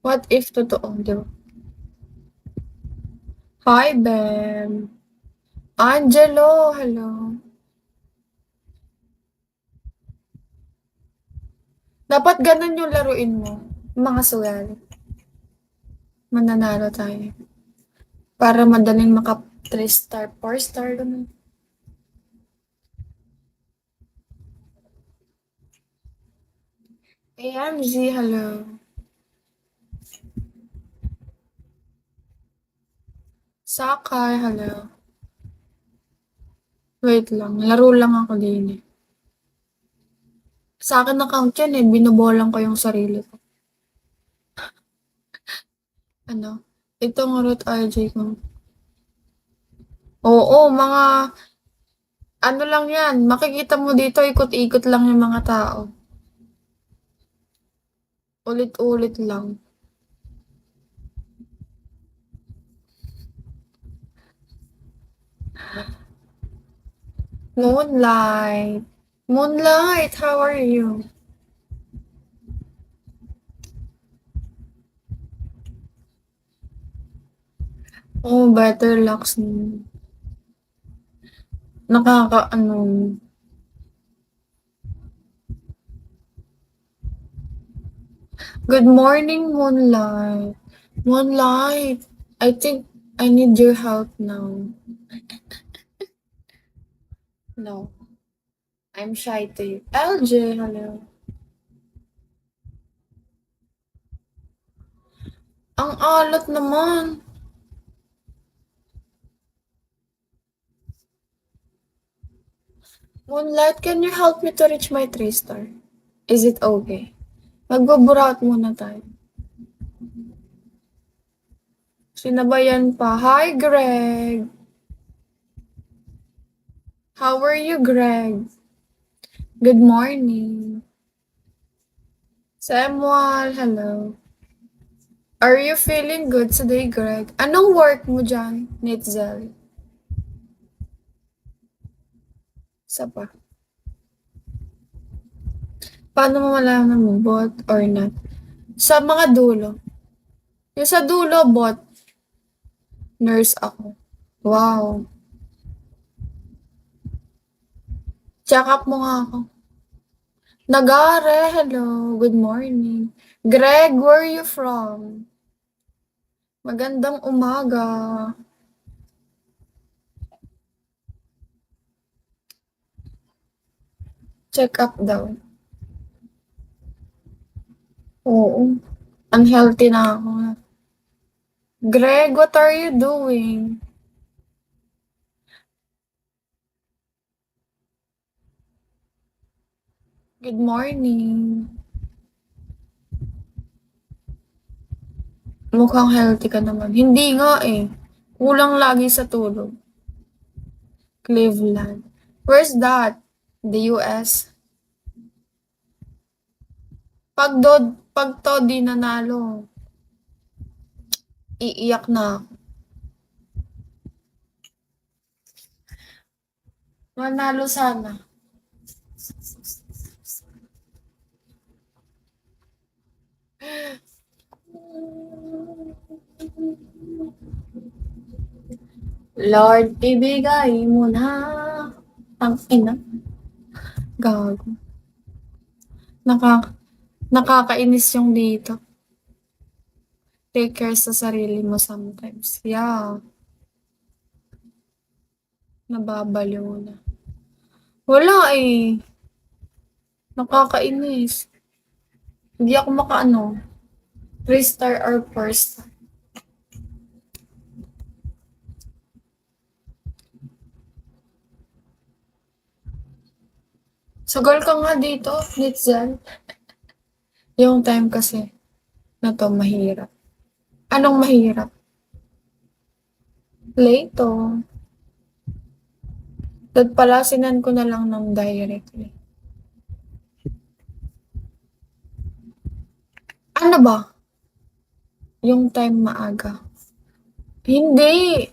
What if totoo, di ba? Hi, Bem. Angelo, hello. Dapat ganun yung laruin mo. Mga sugal. Mananalo tayo. Para madaling maka 3 star, 4 star, ganun. AMZ, hello. Sakay, hello. Wait lang, laro lang ako din eh. Sa akin account yan eh, binobolang ko yung sarili ko. Ano? Itong root RJ ko. Oo, mga ano lang yan, makikita mo dito, ikot-ikot lang yung mga tao. Ulit-ulit lang. Moonlight. Moonlight, how are you? Oh, better lucks. Nakaka-ano. Good morning, Moonlight. Moonlight, I think I need your help now. No, I'm shy to you. LJ, hello. Ang alat naman. Moonlight, can you help me to reach my 3 star? Is it okay? Magbuburat muna tayo. Sinabayan pa. Hi, Greg. How are you, Greg? Good morning. Samuel, hello. Are you feeling good today, Greg? Anong work mo dyan, Nitzel? Isa pa. Paano mo malaman mo, bot or not? Sa mga dulo. Yung sa dulo, bot. Nurse ako. Wow. Check up mo nga ako. Nagare, hello. Good morning. Greg, where are you from? Magandang umaga. Check up daw. Oo. Unhealthy na ako. Greg, what are you doing? Good morning. Mukhang healthy ka naman. Hindi nga eh. Kulang lagi sa tulog. Cleveland. Where's that? The US? Pag to di nanalo, iiyak na ako. Manalo sana. Lord, ibigay mo na. Ang ina. Gago. Nakakainis yung dito. Take care sa sarili mo sometimes. Yeah. Nababaliw na. Wala eh. Nakakainis. Hindi ako makaano. 3 star or 4 star. Sugal ka nga dito, Nitzel. Yung time kasi na to mahirap. Anong mahirap? Late. Dad pala, sinan ko na lang ng directly. Ano ba? Yung time maaga. Hindi.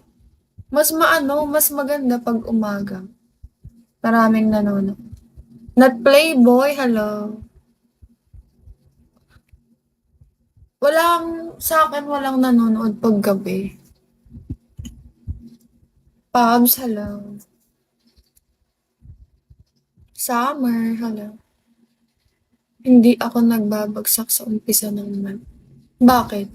Mas maganda pag umaga. Maraming nanonood. Not Playboy, hello. Walang nanonood 'pag gabi. Pabs, hello. Summer, hello. Hindi ako nagbabagsak sa umpisa ng month. Bakit?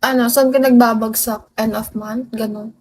Ano, saan ka nagbabagsak? End of month, gano'n?